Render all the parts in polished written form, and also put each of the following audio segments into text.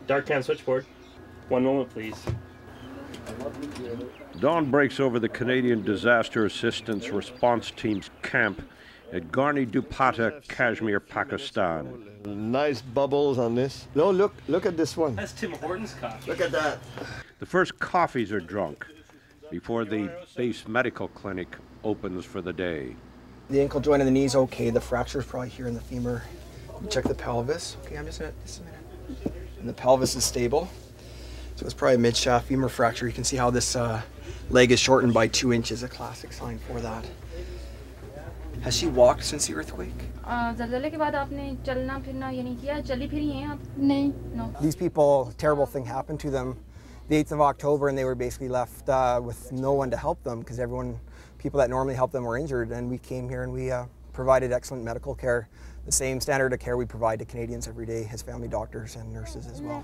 Dark can switchboard. One moment, please. Dawn breaks over the Canadian Disaster Assistance Response Team's camp at Gadflypro Kashmir, Pakistan. Nice bubbles on this. No, look at this one. That's Tim Horton's coffee. Look at that. The first coffees are drunk before the base medical clinic opens for the day. The ankle joint and the knee's okay. The fracture's probably here in the femur. You check the pelvis. Okay, I'm just a minute. And the pelvis is stable. So it's probably a mid-shaft femur fracture. You can see how this leg is shortened by 2 inches, a classic sign for that. Has she walked since the earthquake? No. These people, terrible thing happened to them the 8th of October, and they were basically left with no one to help them because people that normally help them were injured, and we came here and we provided excellent medical care, the same standard of care we provide to Canadians every day as family doctors and nurses as well.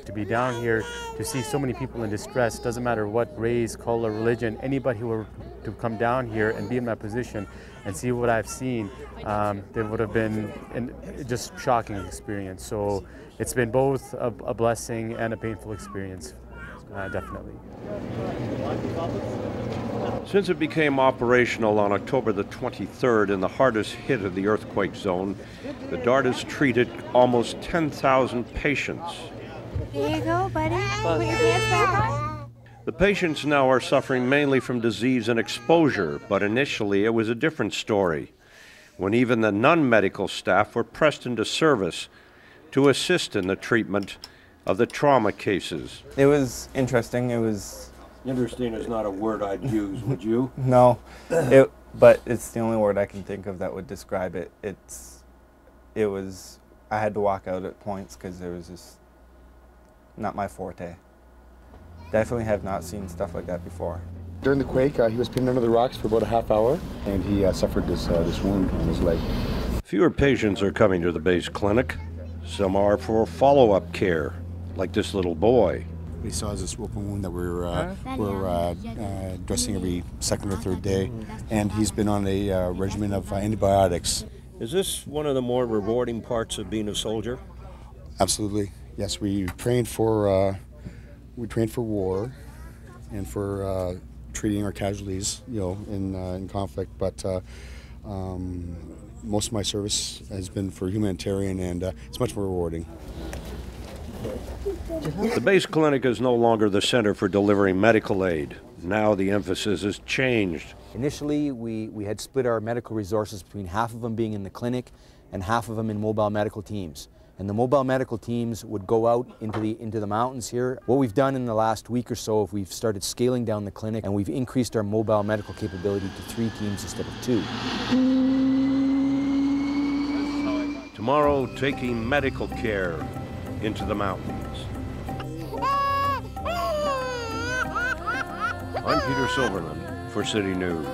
To be down here, to see so many people in distress, doesn't matter what race, color, religion, anybody who were to come down here and be in my position and see what I've seen, it would have been just shocking experience. So it's been both a blessing and a painful experience, definitely. Since it became operational on October the 23rd in the hardest hit of the earthquake zone, the DART has treated almost 10,000 patients. There you go, buddy. Put your pants back on. The patients now are suffering mainly from disease and exposure, but initially it was a different story, when even the non-medical staff were pressed into service to assist in the treatment of the trauma cases. It was interesting. It was... Interesting is not a word I'd use, would you? No, but it's the only word I can think of that would describe it. It was, I had to walk out at points because it was just not my forte. Definitely have not seen stuff like that before. During the quake, he was pinned under the rocks for about a half hour, and he suffered this wound on his leg. Fewer patients are coming to the base clinic. Some are for follow-up care, like this little boy. What he saw is this open wound that we're dressing every second or third day, and he's been on a regimen of antibiotics. Is this one of the more rewarding parts of being a soldier? Absolutely, yes. We trained for war and for treating our casualties, in conflict. But most of my service has been for humanitarian, and it's much more rewarding. The base clinic is no longer the center for delivering medical aid. Now the emphasis has changed. Initially, we had split our medical resources between half of them being in the clinic and half of them in mobile medical teams. And the mobile medical teams would go out into the mountains here. What we've done in the last week or so, we've started scaling down the clinic, and we've increased our mobile medical capability to 3 teams instead of 2. Tomorrow, taking medical care into the mountains. I'm Peter Silverman for City News.